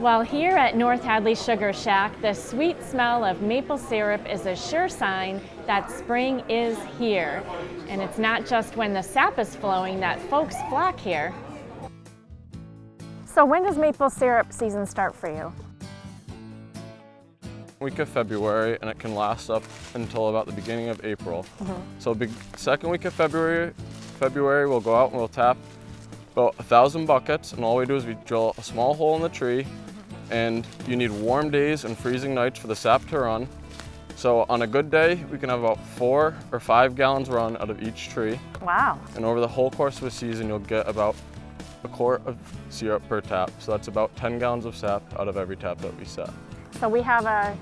Well, here at North Hadley Sugar Shack, the sweet smell of maple syrup is a sure sign that spring is here. And it's not just when the sap is flowing that folks flock here. So when does maple syrup season start for you? Week of February, and it can last up until about the beginning of April. So second week of February we'll go out and we'll tap about 1,000 buckets, and all we do is we drill a small hole in the tree, and you need warm days and freezing nights for the sap to run. So on a good day, we can have about 4 or 5 gallons run out of each tree. Wow. And over the whole course of a season, you'll get about a quart of syrup per tap. So that's about 10 gallons of sap out of every tap that we set. So we have an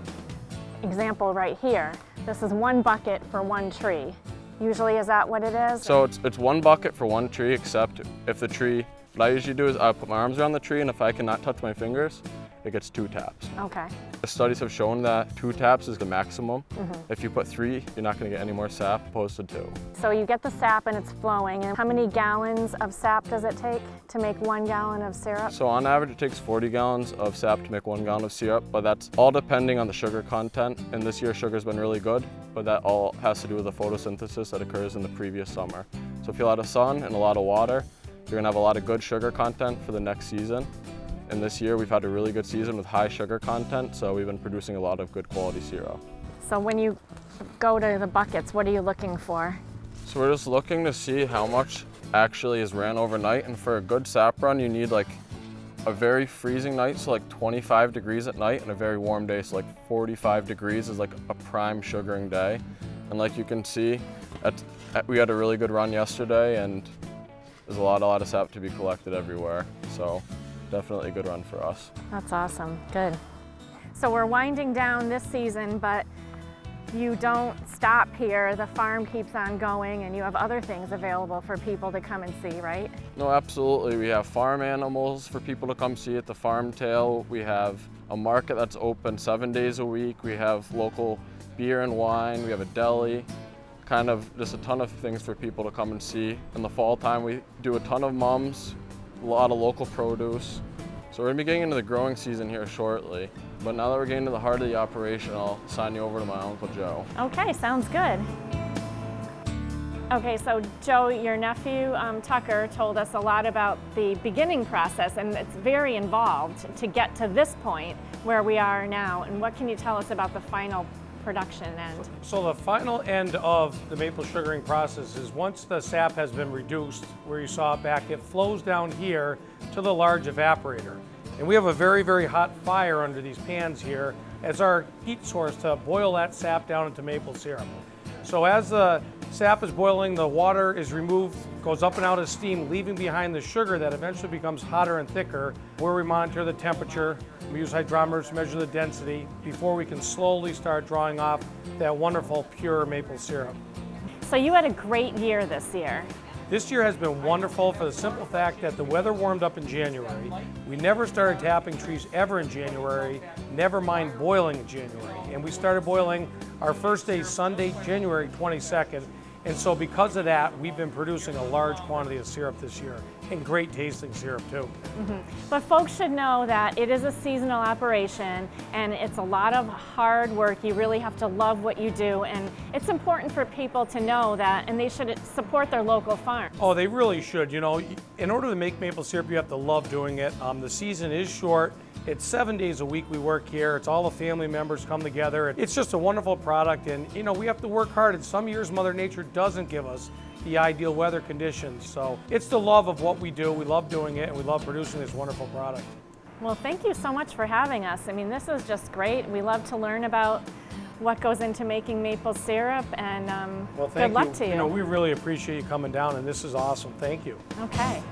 example right here. This is 1 bucket for 1 tree. Usually, is that what it is? So it's 1 bucket for 1 tree, except if the tree, what I usually do is I put my arms around the tree, and if I cannot touch my fingers, it gets 2 taps. Okay. The studies have shown that 2 taps is the maximum. If you put 3, you're not going to get any more sap opposed to 2. So you get the sap and it's flowing. And how many gallons of sap does it take to make 1 gallon of syrup? So on average, it takes 40 gallons of sap to make 1 gallon of syrup, but that's all depending on the sugar content. And this year, sugar's been really good, but that all has to do with the photosynthesis that occurs in the previous summer. So if you have a lot of sun and a lot of water, you're going to have a lot of good sugar content for the next season. And this year we've had a really good season with high sugar content, so we've been producing a lot of good quality syrup. So when you go to the buckets, what are you looking for? So we're just looking to see how much actually is ran overnight, and for a good sap run you need like a very freezing night, so like 25 degrees at night, and a very warm day, so like 45 degrees is like a prime sugaring day. And like you can see, we had a really good run yesterday, and there's a lot of sap to be collected everywhere. So definitely a good run for us. That's awesome, good. So we're winding down this season, but you don't stop here. The farm keeps on going, and you have other things available for people to come and see, right? No, absolutely. We have farm animals for people to come see at the farm tail. We have a market that's open 7 days a week. We have local beer and wine. We have a deli. Kind of just a ton of things for people to come and see. In the fall time, we do a ton of mums, a lot of local produce. So we're gonna be getting into the growing season here shortly. But now that we're getting to the heart of the operation, I'll sign you over to my Uncle Joe. Okay, sounds good. Okay, so Joe, your nephew Tucker told us a lot about the beginning process, and it's very involved to get to this point where we are now. And what can you tell us about the final production end? So the final end of the maple sugaring process is once the sap has been reduced, where you saw it back, it flows down here to the large evaporator. And we have a very, very hot fire under these pans here as our heat source to boil that sap down into maple syrup. So as the sap is boiling, the water is removed, goes up and out as steam, leaving behind the sugar that eventually becomes hotter and thicker, where we monitor the temperature. We use hydrometers to measure the density before we can slowly start drawing off that wonderful pure maple syrup. So you had a great year this year. This year has been wonderful for the simple fact that the weather warmed up in January. We never started tapping trees ever in January, never mind boiling in January. And we started boiling our first day Sunday, January 22nd. And so because of that, we've been producing a large quantity of syrup this year, and great tasting syrup too. But folks should know that it is a seasonal operation, and it's a lot of hard work. You really have to love what you do, and it's important for people to know that, and they should support their local farms. Oh, they really should. You know, in order to make maple syrup, you have to love doing it. The season is short. It's 7 days a week we work here. It's all the family members come together. It's just a wonderful product, and you know, we have to work hard, and some years Mother Nature doesn't give us the ideal weather conditions. So it's the love of what we do. We love doing it, and we love producing this wonderful product. Well, thank you so much for having us. I mean, this is just great. We love to learn about what goes into making maple syrup, and Well, good luck you. to you. You know, we really appreciate you coming down, and this is awesome. Thank you. Okay.